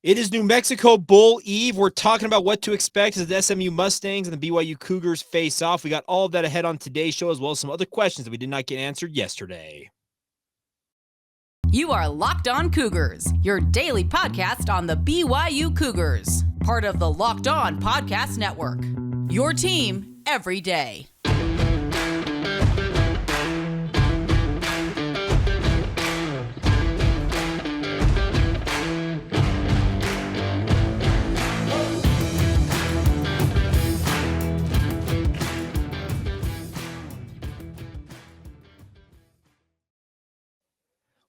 It is New Mexico Bowl Eve. We're talking about what to expect as the SMU Mustangs and the BYU Cougars face off. We got all of that ahead on today's show, as well as some other questions that we did not get answered yesterday. You are Locked On Cougars, your daily podcast on the BYU Cougars, part of the Locked On Podcast Network. Your team every day.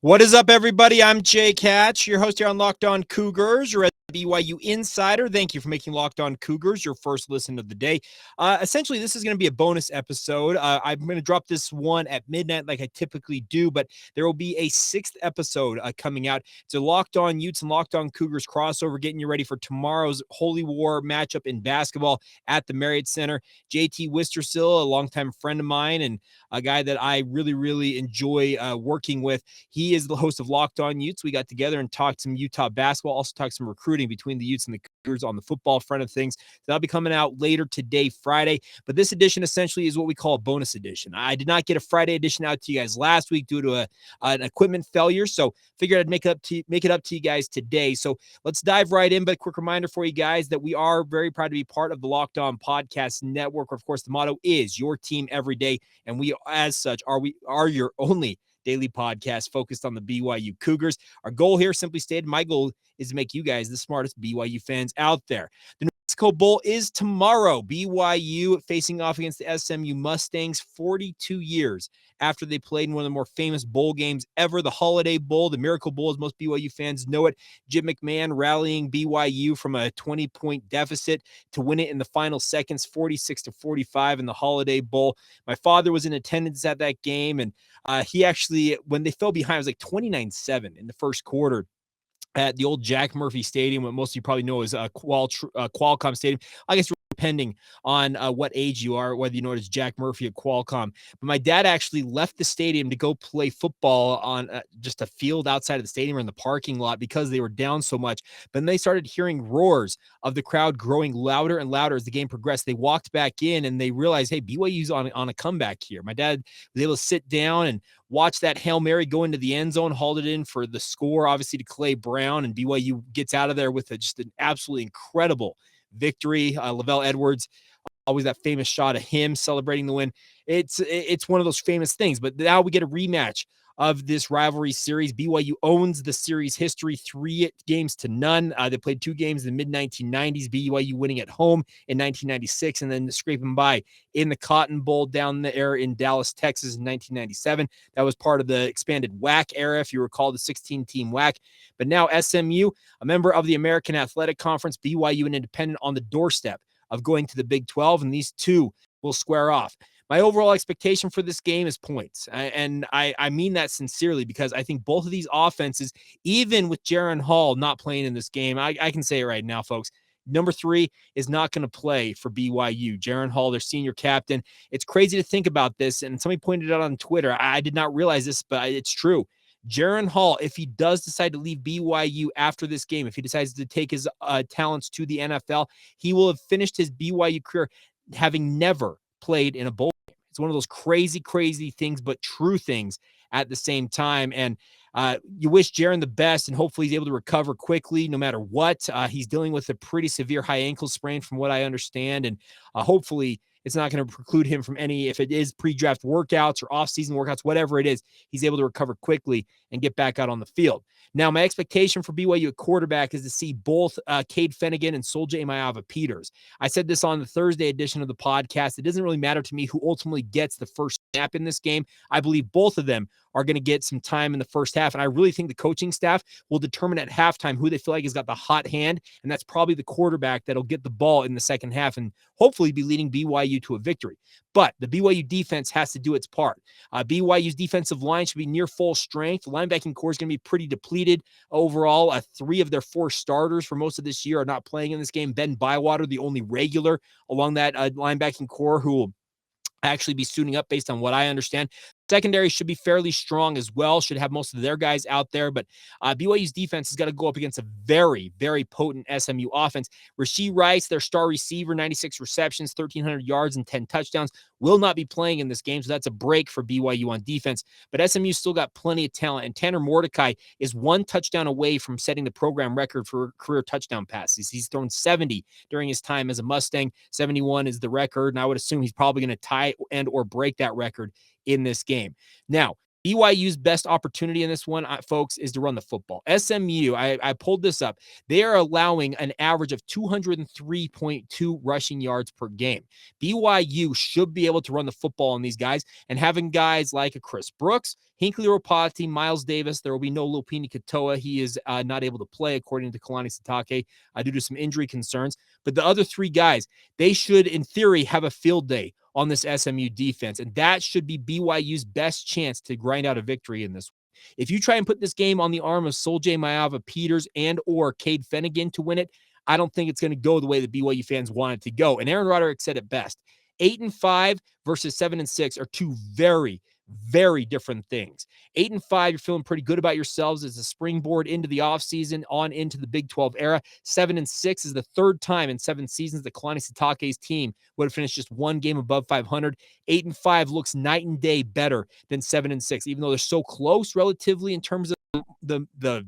What is up, everybody? I'm Jake Hatch, your host here on Locked On Cougars. You're at BYU Insider. Thank you for making Locked On Cougars your first listen of the day. Essentially, this is going to be a bonus episode. I'm going to drop this one at midnight like I typically do, but there will be a sixth episode coming out. It's a Locked On Utes and Locked On Cougars crossover, getting you ready for tomorrow's Holy War matchup in basketball at the Marriott Center. JT Wistersill, a longtime friend of mine and a guy that I really enjoy working with. He is the host of Locked On Utes. We got together and talked some Utah basketball, also talked some recruiting between the Utes and the Cougars on the football front of things. So that'll be coming out later today, Friday. But this edition essentially is what we call a bonus edition. I did not get a Friday edition out to you guys last week due to an equipment failure, so figured I'd make it up to you guys today. So let's dive right in. But a quick reminder for you guys that we are very proud to be part of the Locked On Podcast Network. Of course, the motto is your team every day, and we, as such, are your only daily podcast focused on the BYU Cougars. Our goal here, simply stated, my goal is to make you guys the smartest BYU fans out there. The New Mexico Bowl is tomorrow. BYU facing off against the SMU Mustangs 42 years after they played in one of the more famous bowl games ever, the Holiday Bowl, the Miracle Bowl, as most BYU fans know it. Jim McMahon rallying BYU from a 20-point deficit to win it in the final seconds, 46-45 in the Holiday Bowl. My father was in attendance at that game, and he actually, when they fell behind, it was like 29-7 in the first quarter at the old Jack Murphy Stadium, what most of you probably know is Qualcomm Stadium. I guess depending on what age you are, whether you know it as Jack Murphy at Qualcomm. But my dad actually left the stadium to go play football on just a field outside of the stadium or in the parking lot because they were down so much. But then they started hearing roars of the crowd growing louder and louder as the game progressed. They walked back in and they realized, hey, BYU's on a comeback here. My dad was able to sit down and watch that Hail Mary go into the end zone, hauled it in for the score, obviously, to Clay Brown, and BYU gets out of there with just an absolutely incredible victory. Lavelle Edwards, always that famous shot of him celebrating the win. It's one of those famous things. But now we get a rematch of this rivalry series. BYU owns the series history 3-0. They played 2 games in the mid-1990s, BYU winning at home in 1996 and then scraping by in the Cotton Bowl down there in Dallas, Texas in 1997. That was part of the expanded WAC era, if you recall, the 16-team WAC. But now SMU, a member of the American Athletic Conference, BYU an independent on the doorstep of going to the Big 12, and these two will square off. My overall expectation for this game is points. And I mean that sincerely because I think both of these offenses, even with Jaren Hall not playing in this game, I can say it right now, folks, number 3 is not going to play for BYU. Jaren Hall, their senior captain. It's crazy to think about this. And somebody pointed it out on Twitter. I did not realize this, but it's true. Jaren Hall, if he does decide to leave BYU after this game, if he decides to take his talents to the NFL, he will have finished his BYU career having never played in a bowl. It's one of those crazy things, but true things at the same time. And you wish Jaren the best, and hopefully he's able to recover quickly no matter what. He's dealing with a pretty severe high ankle sprain from what I understand. And hopefully it's not going to preclude him from any, if it is pre-draft workouts or off-season workouts, whatever it is, he's able to recover quickly and get back out on the field. Now, my expectation for BYU at quarterback is to see both Cade Fennegan and Soldier Maiava-Peters. I said this on the Thursday edition of the podcast. It doesn't really matter to me who ultimately gets the first snap in this game. I believe both of them are going to get some time in the first half, and I really think the coaching staff will determine at halftime who they feel like has got the hot hand, and that's probably the quarterback that'll get the ball in the second half and hopefully be leading BYU to a victory. But the BYU defense has to do its part. BYU's defensive line should be near full strength. The linebacking core is going to be pretty depleted overall. 3 of their 4 starters for most of this year are not playing in this game. Ben Bywater, the only regular along that linebacking core who will actually be suiting up based on what I understand. Secondary should be fairly strong as well, should have most of their guys out there, but BYU's defense has got to go up against a very, very potent SMU offense. Rashee Rice, their star receiver, 96 receptions, 1,300 yards, and 10 touchdowns, will not be playing in this game, so that's a break for BYU on defense. But SMU still got plenty of talent, and Tanner Mordecai is one touchdown away from setting the program record for career touchdown passes. He's thrown 70 during his time as a Mustang. 71 is the record, and I would assume he's probably going to tie and or break that record in this game. Now, BYU's best opportunity in this one, folks, is to run the football. SMU, I pulled this up. They are allowing an average of 203.2 rushing yards per game. BYU should be able to run the football on these guys, and having guys like a Chris Brooks, Hinckley Ropati, Miles Davis, there will be no Lupini Katoa. He is not able to play, according to Kalani Sitake, due to some injury concerns. But the other three guys, they should, in theory, have a field day on this SMU defense, and that should be BYU's best chance to grind out a victory in this. If you try and put this game on the arm of Soljay Maiava-Peters and or Cade Fennegan to win it, I don't think it's going to go the way the BYU fans want it to go. And Aaron Roderick said it best. 8-5 versus 7-6 are two very, very different things. 8-5, you're feeling pretty good about yourselves as a springboard into the offseason, on into the Big 12 era. 7-6 is the third time in 7 seasons that Kalani Sitake's team would have finished just one game above 500. 8-5 looks night and day better than 7-6, even though they're so close relatively in terms of the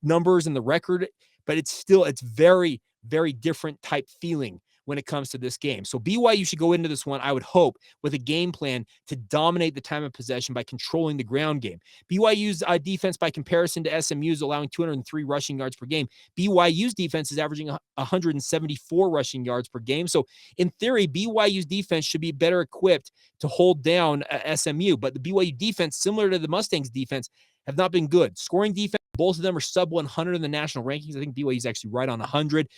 numbers and the record, but it's very, very different type feeling when it comes to this game. So BYU should go into this one, I would hope, with a game plan to dominate the time of possession by controlling the ground game. BYU's defense, by comparison to SMU's, allowing 203 rushing yards per game. BYU's defense is averaging 174 rushing yards per game. So in theory, BYU's defense should be better equipped to hold down SMU. But the BYU defense, similar to the Mustangs defense, have not been good. Scoring defense, both of them are sub 100 in the national rankings. I think BYU is actually right on 100.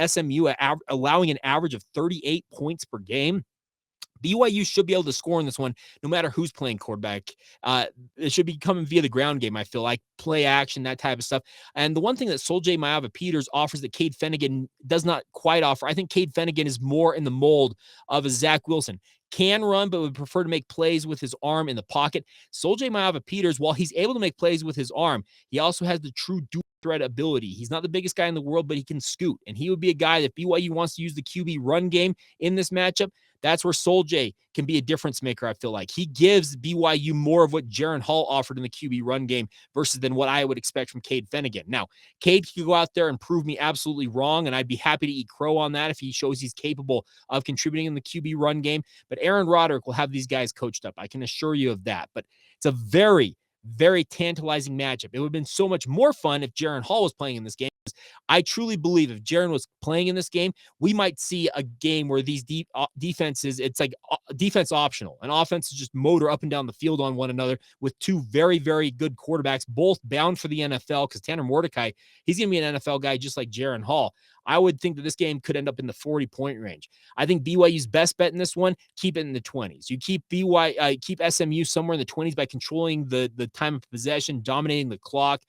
SMU allowing an average of 38 points per game. BYU should be able to score in this one, no matter who's playing quarterback. It should be coming via the ground game, I feel like, play action, that type of stuff. And the one thing that Soljay Maiava-Peters offers that Cade Fennegan does not quite offer, I think Cade Fennegan is more in the mold of a Zach Wilson. Can run, but would prefer to make plays with his arm in the pocket. Soljay Maiava-Peters, while he's able to make plays with his arm, he also has the true dual threat ability. He's not the biggest guy in the world, but he can scoot. And he would be a guy that BYU wants to use the QB run game in this matchup. That's where Soljay can be a difference maker, I feel like. He gives BYU more of what Jaren Hall offered in the QB run game versus than what I would expect from Cade Fennegan. Now, Cade could go out there and prove me absolutely wrong, and I'd be happy to eat crow on that if he shows he's capable of contributing in the QB run game. But Aaron Roderick will have these guys coached up. I can assure you of that. But it's a very, very tantalizing matchup. It would have been so much more fun if Jaren Hall was playing in this game. I truly believe if Jaren was playing in this game, we might see a game where these defenses, it's like defense optional. And offense is just motor up and down the field on one another with two very, very good quarterbacks, both bound for the NFL, because Tanner Mordecai, he's going to be an NFL guy just like Jaren Hall. I would think that this game could end up in the 40-point range. I think BYU's best bet in this one, keep it in the 20s. You keep keep SMU somewhere in the 20s by controlling the time of possession, dominating the clock.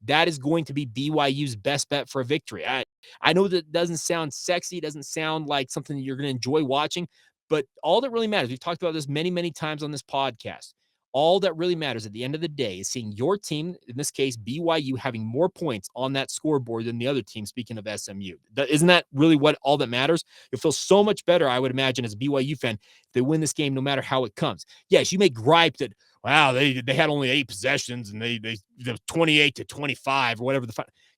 That is going to be BYU's best bet for a victory. I know that doesn't sound sexy. It doesn't sound like something that you're going to enjoy watching, but all that really matters, we've talked about this many, many times on this podcast. All that really matters at the end of the day is seeing your team, in this case, BYU, having more points on that scoreboard than the other team, speaking of SMU. Isn't that really what all that matters? You'll feel so much better, I would imagine, as a BYU fan, if they win this game no matter how it comes. Yes, you may gripe that, wow, they had only 8 possessions and they 28-25 or whatever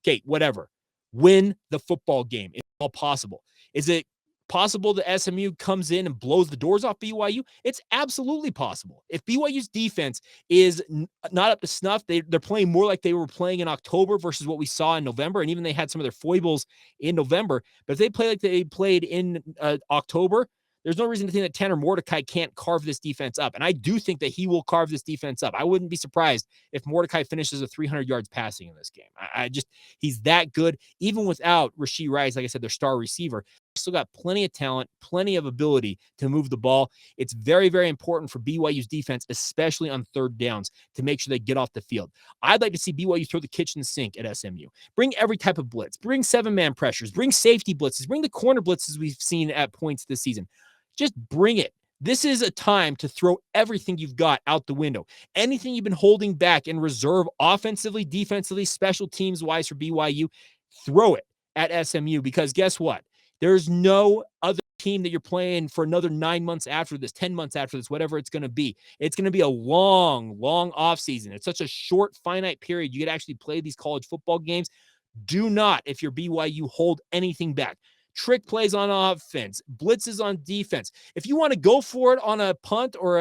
okay, whatever. Win the football game. It's all possible. Is it possible that SMU comes in and blows the doors off BYU? It's absolutely possible. If BYU's defense is not up to snuff, they're playing more like they were playing in October versus what we saw in November, and even they had some of their foibles in November. But if they play like they played in October, there's no reason to think that Tanner Mordecai can't carve this defense up. And I do think that he will carve this defense up. I wouldn't be surprised if Mordecai finishes with 300 yards passing in this game. He's that good. Even without Rashee Rice, like I said, their star receiver, still got plenty of talent, plenty of ability to move the ball. It's very, very important for BYU's defense, especially on third downs, to make sure they get off the field. I'd like to see BYU throw the kitchen sink at SMU. Bring every type of blitz. Bring 7-man pressures. Bring safety blitzes. Bring the corner blitzes we've seen at points this season. Just bring it. This is a time to throw everything you've got out the window. Anything you've been holding back in reserve, offensively, defensively, special teams wise for BYU, throw it at SMU, because guess what? There's no other team that you're playing for another 9 months after this, 10 months after this, whatever it's going to be. It's going to be a long, long off season. It's such a short, finite period. You could actually play these college football games. Do not, if you're BYU, hold anything back. Trick plays on offense, blitzes on defense. If you want to go for it on a punt or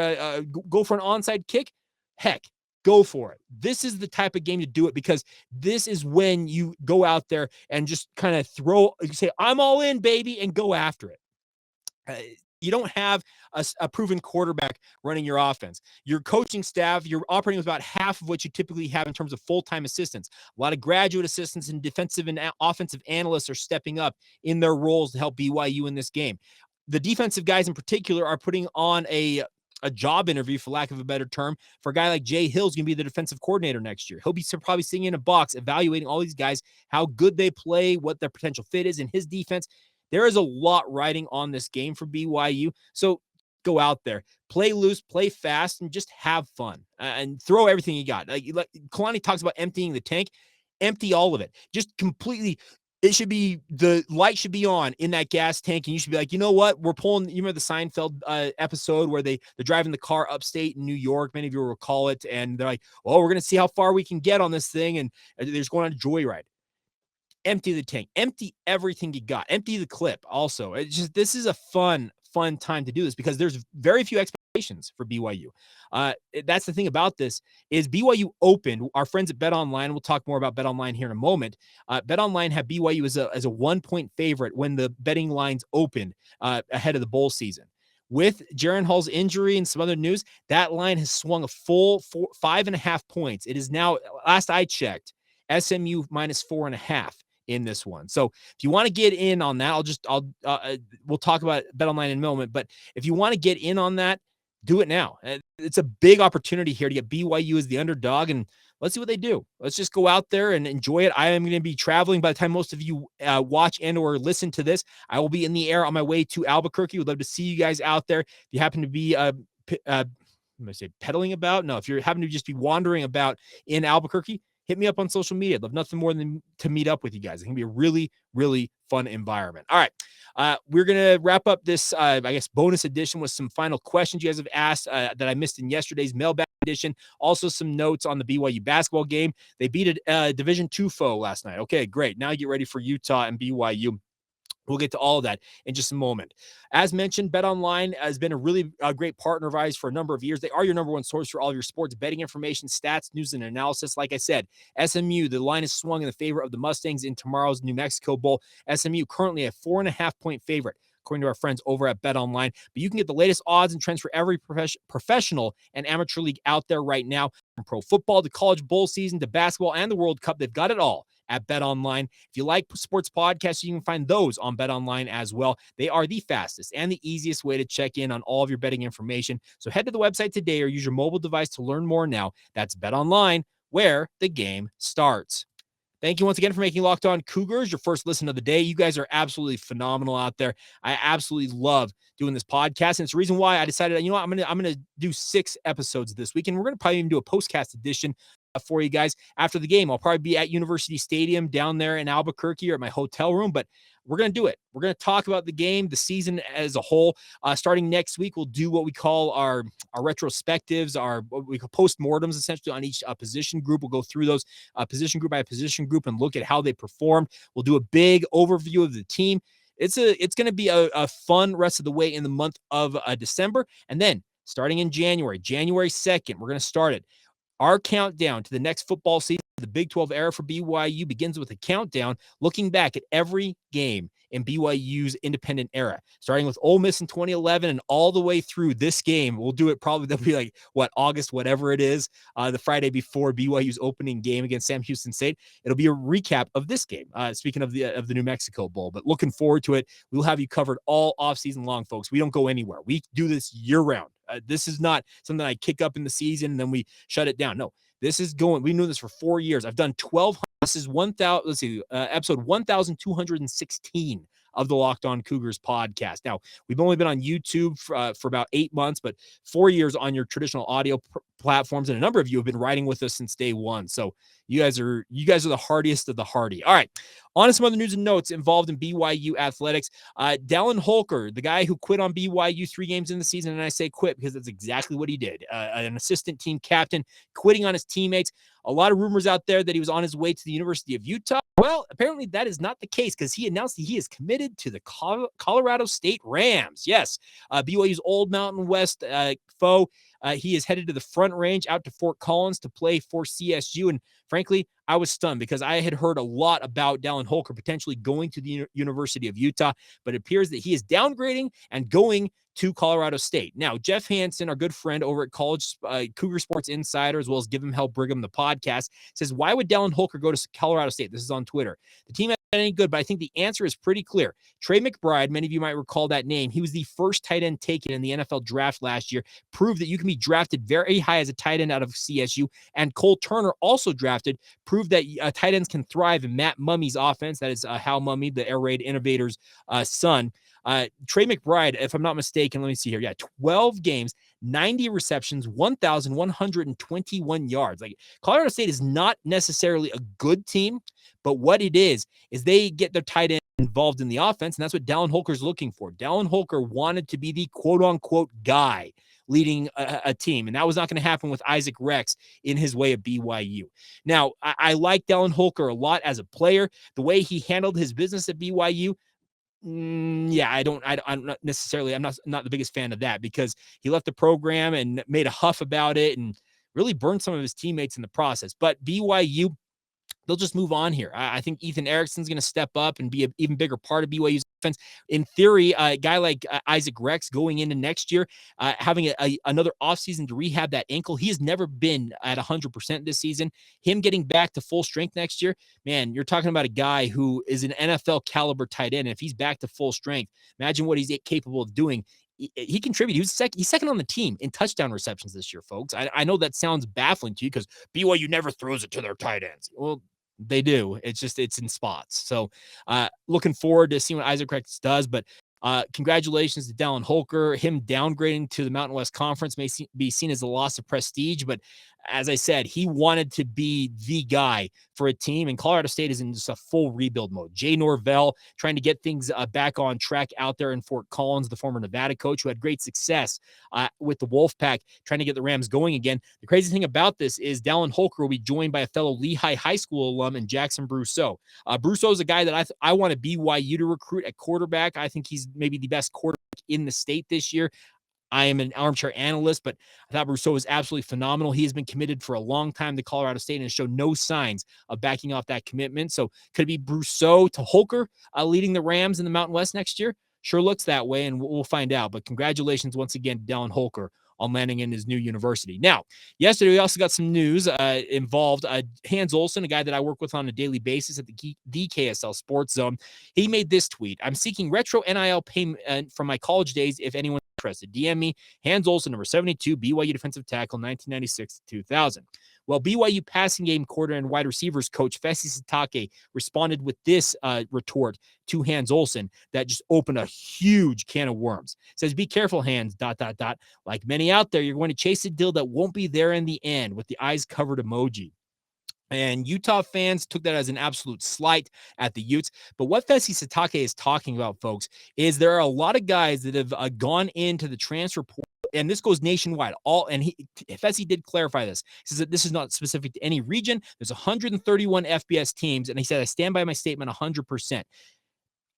go for an onside kick, heck, go for it. This is the type of game to do it, because this is when you go out there and just kind of say, I'm all in, baby, and go after it. You don't have a proven quarterback running your offense. Your coaching staff, you're operating with about half of what you typically have in terms of full-time assistants. A lot of graduate assistants and defensive and offensive analysts are stepping up in their roles to help BYU in this game. The defensive guys in particular are putting on a job interview, for lack of a better term, for a guy like Jay Hill's going to be the defensive coordinator next year. He'll be probably sitting in a box evaluating all these guys, how good they play, what their potential fit is in his defense. There is a lot riding on this game for BYU. So go out there, play loose, play fast, and just have fun and throw everything you got. Like Kalani talks about emptying the tank, empty all of it. Just completely. The light should be on in that gas tank, and you should be like, you know what? We're pulling, you remember the Seinfeld episode where they're driving the car upstate in New York. Many of you will recall it. And they're like, well, we're going to see how far we can get on this thing. And they're just going on a joyride. Empty the tank, empty everything you got, empty the clip. Also, this is a fun time to do this, because there's very few expectations for BYU. That's the thing about this is BYU opened, our friends at Bet Online, we'll talk more about Bet Online here in a moment. Bet Online had BYU as a 1-point favorite when the betting lines opened ahead of the bowl season. With Jaren Hall's injury and some other news, that line has swung a full 5.5 points. It is now, last I checked, SMU minus 4.5 in this one. So if you want to get in on that, we'll talk about BetOnline in a moment, but if you want to get in on that, do it now. It's a big opportunity here to get BYU as the underdog, and let's see what they do. Let's just go out there and enjoy it. I am going to be traveling by the time most of you watch and or listen to this. I will be in the air on my way to Albuquerque. Would love to see you guys out there. If you happen to be pedaling about, no, if you're having to just be wandering about in Albuquerque, hit me up on social media. I'd love nothing more than to meet up with you guys. It can be a really, really fun environment. All right. We're going to wrap up this, bonus edition with some final questions you guys have asked that I missed in yesterday's mailbag edition. Also, some notes on the BYU basketball game. They beat a Division II foe last night. Okay, great. Now get ready for Utah and BYU. We'll get to all of that in just a moment. As mentioned, BetOnline has been a really great partner of ours for a number of years. They are your number one source for all of your sports betting information, stats, news, and analysis. Like I said, SMU, the line is swung in the favor of the Mustangs in tomorrow's New Mexico Bowl. SMU currently a 4.5-point favorite, according to our friends over at BetOnline. But you can get the latest odds and trends for every professional and amateur league out there right now. From pro football to college bowl season to basketball and the World Cup, they've got it all at BetOnline. If you like sports podcasts, you can find those on BetOnline as well. They are the fastest and the easiest way to check in on all of your betting information. So head to the website today or use your mobile device to learn more now. That's BetOnline, where the game starts. Thank you once again for making Locked On Cougars your first listen of the day. You guys are absolutely phenomenal out there. I absolutely love doing this podcast, and it's the reason why I decided, you know what, I'm gonna do 6 episodes this week, and we're gonna probably even do a postcast edition for you guys after the game. I'll probably be at University Stadium down there in Albuquerque or at my hotel room, but we're going to do it. We're going to talk about the game, the season as a whole. Starting next week, we'll do what we call our retrospectives, what we call postmortems, essentially on each position group. We'll go through those position group by position group and look at how they performed. We'll do a big overview of the team. It's going to be a fun rest of the way in the month of December. And then starting in January 2nd, we're going to start it. Our countdown to the next football season, the Big 12 era for BYU, begins with a countdown looking back at every game in BYU's independent era, starting with Ole Miss in 2011 and all the way through this game. We'll do it probably, that'll be like, August, whatever it is, the Friday before BYU's opening game against Sam Houston State. It'll be a recap of this game, speaking of the New Mexico Bowl, but looking forward to it. We'll have you covered all offseason long, folks. We don't go anywhere. We do this year-round. This is not something I kick up in the season and then we shut it down. No, this is going. We knew this for 4 years. I've done 1,200. This is episode 1,216 of the Locked On Cougars podcast. Now, we've only been on YouTube for about 8 months, but 4 years on your traditional audio platforms, and a number of you have been riding with us since day one. So you guys are the hardiest of the hardy. All right, on to some other news and notes involved in BYU athletics. Dallin Holker, the guy who quit on BYU 3 games in the season, and I say quit because that's exactly what he did. An assistant team captain quitting on his teammates. A lot of rumors out there that he was on his way to the University of Utah. Well, apparently that is not the case because he announced that he is committed to the Colorado State Rams. Yes, BYU's old Mountain West foe. He is headed to the Front Range out to Fort Collins to play for CSU. And frankly, I was stunned because I had heard a lot about Dallin Holker potentially going to the University of Utah, but it appears that he is downgrading and going to Colorado State. Now, Jeff Hansen, our good friend over at College Cougar Sports Insider, as well as Give Him Hell Brigham, the podcast, says, why would Dallin Holker go to Colorado State? This is on Twitter. The team hasn't been any good, but I think the answer is pretty clear. Trey McBride, many of you might recall that name. He was the first tight end taken in the NFL draft last year, proved that you can be drafted very high as a tight end out of CSU. And Cole Turner, also drafted, proved that tight ends can thrive in Matt Mummy's offense. That is Hal Mummy, the Air Raid Innovator's son. Trey McBride, if I'm not mistaken, let me see here. Yeah, 12 games, 90 receptions, 1,121 yards. Like, Colorado State is not necessarily a good team, but what it is they get their tight end involved in the offense, and that's what Dallin Holker's looking for. Dallin Holker wanted to be the quote-unquote guy leading a team, and that was not going to happen with Isaac Rex in his way of BYU. Now, I like Dallin Holker a lot as a player. The way he handled his business at BYU, I'm not necessarily, I'm not the biggest fan of that because he left the program and made a huff about it and really burned some of his teammates in the process. But BYU, they'll just move on here. I think Ethan Erickson's going to step up and be an even bigger part of BYU's offense. In theory, a guy like Isaac Rex going into next year, having another offseason to rehab that ankle. He has never been at 100% this season. Him getting back to full strength next year, man, you're talking about a guy who is an NFL caliber tight end. And if he's back to full strength, imagine what he's capable of doing. He contributed. He's second on the team in touchdown receptions this year, folks. I know that sounds baffling to you because BYU never throws it to their tight ends. Well, they do. It's in spots. So looking forward to seeing what Isaac Rex does. But congratulations to Dallin Holker. Him downgrading to the Mountain West Conference may be seen as a loss of prestige, but as I said, he wanted to be the guy for a team, and Colorado State is in just a full rebuild mode. Jay Norvell trying to get things back on track out there in Fort Collins, the former Nevada coach who had great success with the Wolfpack, trying to get the Rams going again. The crazy thing about this is Dallin Holker will be joined by a fellow Lehigh High School alum and Jackson Brousseau. Brousseau is a guy that I want a BYU to recruit at quarterback. I think he's maybe the best quarterback in the state this year. I am an armchair analyst, but I thought Brousseau was absolutely phenomenal. He has been committed for a long time to Colorado State and has shown no signs of backing off that commitment. So could it be Brousseau to Holker leading the Rams in the Mountain West next year? Sure looks that way, and we'll find out. But congratulations once again to Dallin Holker on landing in his new university. Now, yesterday we also got some news involved Hans Olsen, a guy that I work with on a daily basis at the KSL Sports Zone. He made this tweet: "I'm seeking retro NIL payment from my college days if anyone's interested. DM me, Hans Olsen, number 72, BYU defensive tackle, 1996 to 2000. Well, BYU passing game quarter and wide receivers coach Fesi Sitake responded with this retort to Hans Olsen that just opened a huge can of worms. Says, "Be careful, Hans, ... Like many out there, you're going to chase a deal that won't be there in the end," with the eyes covered emoji. And Utah fans took that as an absolute slight at the Utes. But what Fesi Sitake is talking about, folks, is there are a lot of guys that have gone into the transfer portal, and this goes nationwide. Fesi did clarify this. He says that this is not specific to any region. There's 131 FBS teams, and he said, "I stand by my statement 100%.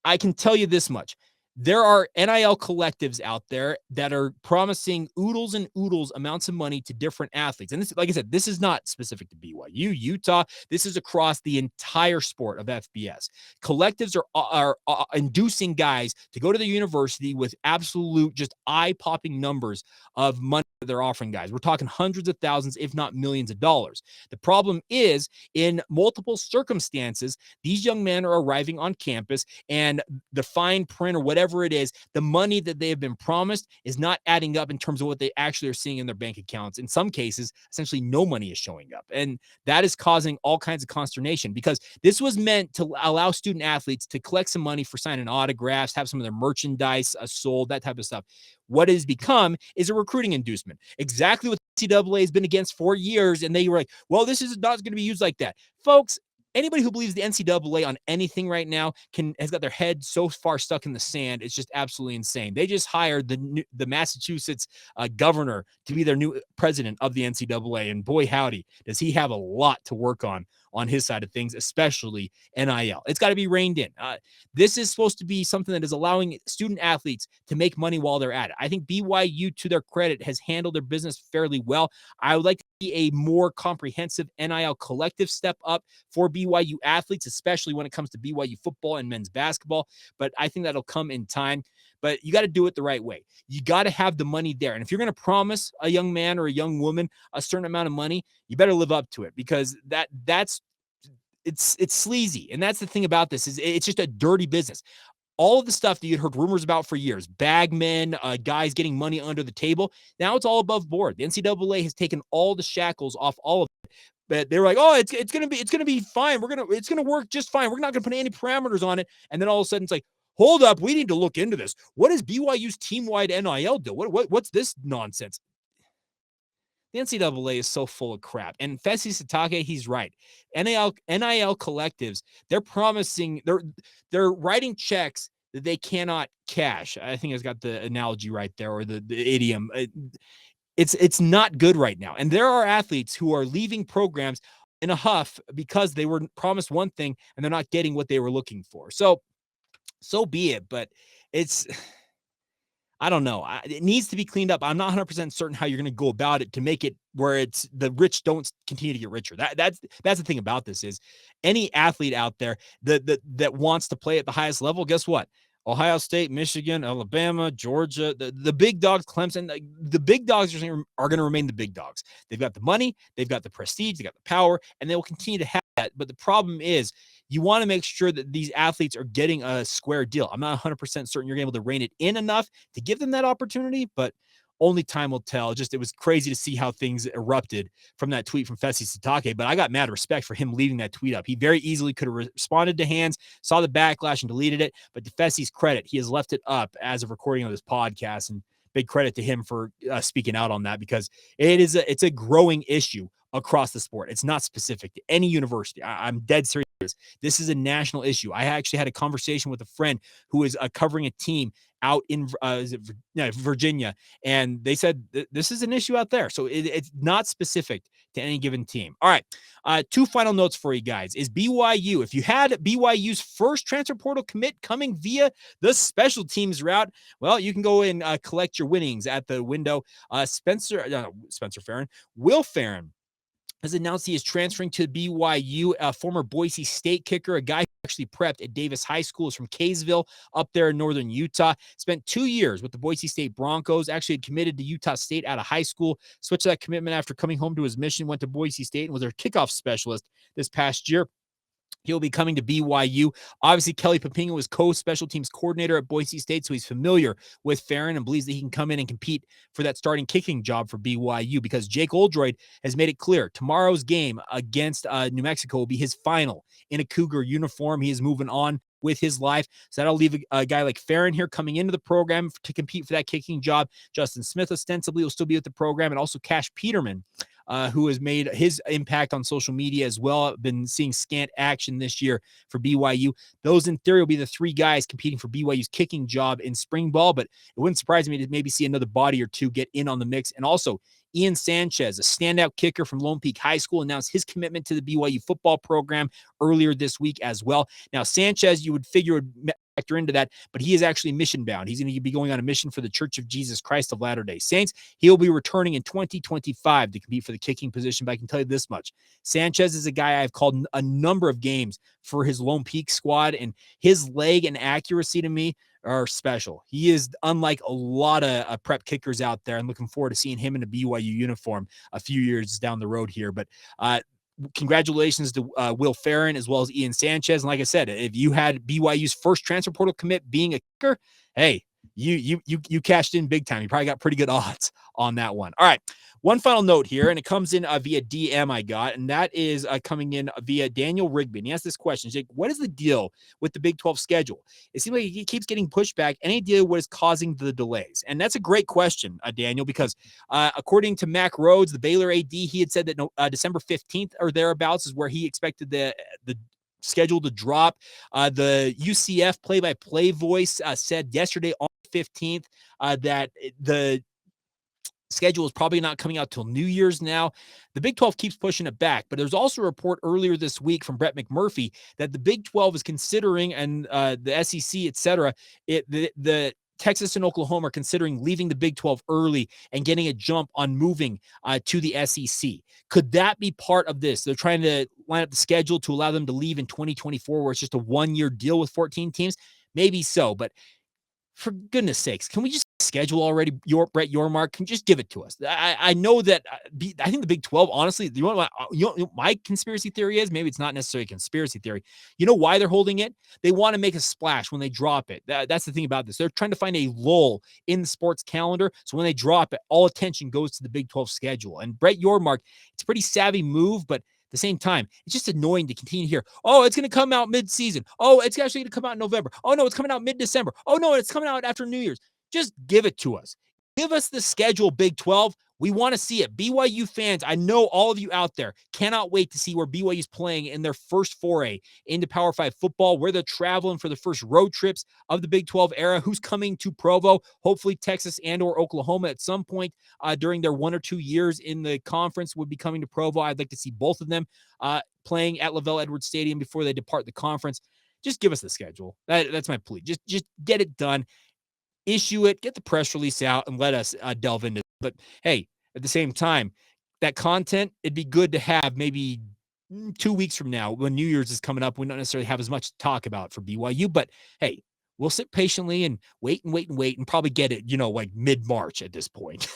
I can tell you this much. There are NIL collectives out there that are promising oodles and oodles amounts of money to different athletes." And this, like I said, this is not specific to BYU, Utah. This is across the entire sport of FBS. Collectives are inducing guys to go to the university with absolute just eye-popping numbers of money that they're offering guys. We're talking hundreds of thousands, if not millions of dollars. The problem is, in multiple circumstances, these young men are arriving on campus, and the fine print or whatever whatever it is, the money that they have been promised is not adding up in terms of what they actually are seeing in their bank accounts. In some cases, essentially no money is showing up. And that is causing all kinds of consternation because this was meant to allow student athletes to collect some money for signing autographs, have some of their merchandise sold, that type of stuff. What it has become is a recruiting inducement. Exactly what the NCAA has been against for years. And they were like, well, this is not going to be used like that. Folks, anybody who believes the NCAA on anything right now has got their head so far stuck in the sand. It's just absolutely insane. They just hired the Massachusetts governor to be their new president of the NCAA. And boy, howdy, does he have a lot to work on his side of things, especially NIL. It's got to be reined in. This is supposed to be something that is allowing student athletes to make money while they're at it. I think BYU, to their credit, has handled their business fairly well. I would like to see a more comprehensive NIL collective step up for BYU athletes, especially when it comes to BYU football and men's basketball. But I think that'll come in time. But you got to do it the right way. You got to have the money there. And if you're going to promise a young man or a young woman a certain amount of money, you better live up to it because it's sleazy. And that's the thing about this is it's just a dirty business. All of the stuff that you'd heard rumors about for years, bagmen, guys getting money under the table. Now it's all above board. The NCAA has taken all the shackles off all of it. But they were like, oh, it's gonna be fine. It's gonna work just fine. We're not gonna put any parameters on it. And then all of a sudden it's like, hold up, we need to look into this. What is BYU's team-wide NIL do? What's this nonsense? The NCAA is so full of crap. And Fessy Satake, he's right. NIL collectives, they're promising, they're writing checks that they cannot cash. I think I've got the analogy right there, or the idiom. It's not good right now. And there are athletes who are leaving programs in a huff because they were promised one thing and they're not getting what they were looking for. So be it. But I don't know. It needs to be cleaned up. I'm not 100% certain how you're going to go about it to make it where it's the rich don't continue to get richer. That's the thing about this is any athlete out there that wants to play at the highest level, guess what? Ohio State, Michigan, Alabama, Georgia, the big dogs, Clemson, the big dogs are going to remain the big dogs. They've got the money, they've got the prestige, they've got the power, and they will continue to have that. But the problem is you want to make sure that these athletes are getting a square deal. I'm not 100% certain you're able to rein it in enough to give them that opportunity, but only time will tell. It was crazy to see how things erupted from that tweet from Fessy Satake, but I got mad respect for him leaving that tweet up. He very easily could have responded to Hands, saw the backlash and deleted it, but to Fessy's credit, he has left it up as of recording of this podcast, and big credit to him for speaking out on that because it's a growing issue across the sport. It's not specific to any university. I'm dead serious. This is a national issue. I actually had a conversation with a friend who is covering a team out in Virginia, and they said this is an issue out there. So it's not specific to any given team. All right, two final notes for you guys is BYU. If you had BYU's first transfer portal commit coming via the special teams route, well, you can go and collect your winnings at the window. Will Farron has announced he is transferring to BYU, a former Boise State kicker, a guy who actually prepped at Davis High School, is from Kaysville up there in northern Utah. Spent 2 years with the Boise State Broncos, actually had committed to Utah State out of high school, switched that commitment after coming home to his mission, went to Boise State and was their kickoff specialist this past year. He'll be coming to BYU. Obviously, Kelly Papinga was co-special teams coordinator at Boise State, so he's familiar with Farron and believes that he can come in and compete for that starting kicking job for BYU because Jake Oldroyd has made it clear tomorrow's game against New Mexico will be his final in a Cougar uniform. He is moving on with his life. So that'll leave a guy like Farron here coming into the program to compete for that kicking job. Justin Smith ostensibly will still be with the program, and also Cash Peterman, who has made his impact on social media as well. Been seeing scant action this year for BYU. Those in theory will be the three guys competing for BYU's kicking job in spring ball, but it wouldn't surprise me to maybe see another body or two get in on the mix. And also Ian Sanchez, a standout kicker from Lone Peak High School, announced his commitment to the BYU football program earlier this week as well. Now, Sanchez, you would figure would factor into that, but he is actually mission bound. He's going to be going on a mission for the Church of Jesus Christ of Latter-day Saints. He'll be returning in 2025 to compete for the kicking position, but I can tell you this much. Sanchez is a guy I've called a number of games for his Lone Peak squad, and his leg and accuracy to me are special. He is unlike a lot of prep kickers out there. I'm looking forward to seeing him in a BYU uniform a few years down the road here. But congratulations to Will Farron as well as Ian Sanchez. And like I said, if you had BYU's first transfer portal commit being a kicker, hey, you cashed in big time. You probably got pretty good odds on that one. All right. One final note here, and it comes in via DM I got, and that is coming in via Daniel Rigby. And he asked this question. Jake, what is the deal with the Big 12 schedule? It seems like he keeps getting pushed back. Any idea what is causing the delays? And that's a great question, Daniel, because according to Mac Rhodes, the Baylor AD, he had said that December 15th or thereabouts is where he expected the schedule to drop. The UCF play-by-play voice said yesterday on the 15th that the schedule is probably not coming out till New Year's now. The Big 12 keeps pushing it back, but there's also a report earlier this week from Brett McMurphy that the Big 12 is considering, and the SEC, et cetera, the Texas and Oklahoma are considering leaving the Big 12 early and getting a jump on moving to the SEC. Could that be part of this? They're trying to line up the schedule to allow them to leave in 2024, where it's just a one-year deal with 14 teams. Maybe so, but for goodness sakes, can we just schedule already? Brett Yormark, can just give it to us. I know that I think the Big 12, honestly, you know what my conspiracy theory is? Maybe it's not necessarily a conspiracy theory. You know why they're holding it? They want to make a splash when they drop it. That's the thing about this. They're trying to find a lull in the sports calendar. So when they drop it, all attention goes to the Big 12 schedule. And Brett Yormark, it's a pretty savvy move, but at the same time, it's just annoying to continue to hear, oh, it's going to come out mid-season. Oh, it's actually going to come out in November. Oh, no, it's coming out mid-December. Oh, no, it's coming out after New Year's. Just give it to us. Give us the schedule, Big 12. We want to see it. BYU fans, I know all of you out there cannot wait to see where BYU is playing in their first foray into Power 5 football, where they're traveling for the first road trips of the Big 12 era, who's coming to Provo, hopefully Texas and or Oklahoma at some point during their 1 or 2 years in the conference would be coming to Provo. I'd like to see both of them playing at LaVell Edwards Stadium before they depart the conference. Just give us the schedule. That's my plea. Just get it done. Issue it, get the press release out, and let us delve into it. But hey, at the same time, that content, it'd be good to have maybe 2 weeks from now when New Year's is coming up. We don't necessarily have as much to talk about for BYU, but hey, we'll sit patiently and wait and probably get it, like mid-March at this point.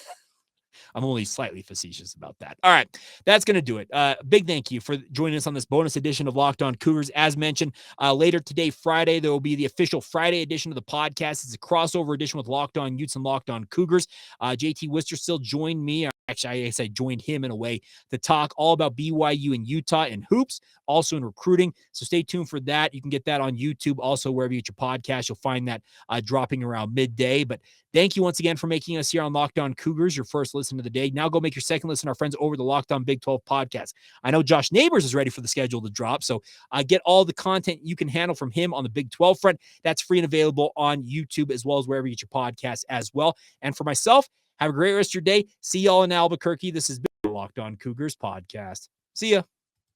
I'm only slightly facetious about that. All right, that's going to do it. Big thank you for joining us on this bonus edition of Locked On Cougars. As mentioned, later today, Friday, there will be the official Friday edition of the podcast. It's a crossover edition with Locked On Utes and Locked On Cougars. JT Wister still joined me. Actually, I guess I joined him in a way to talk all about BYU and Utah and hoops, also in recruiting. So stay tuned for that. You can get that on YouTube. Also, wherever you get your podcast, you'll find that dropping around midday. But thank you once again for making us here on Locked On Cougars, your first listen of the day. Now go make your second listen, our friends over the Locked On Big 12 podcast. I know Josh Neighbors is ready for the schedule to drop, so get all the content you can handle from him on the Big 12 front. That's free and available on YouTube as well as wherever you get your podcast as well. And for myself, have a great rest of your day. See y'all in Albuquerque. This has been the Locked On Cougars podcast. See ya.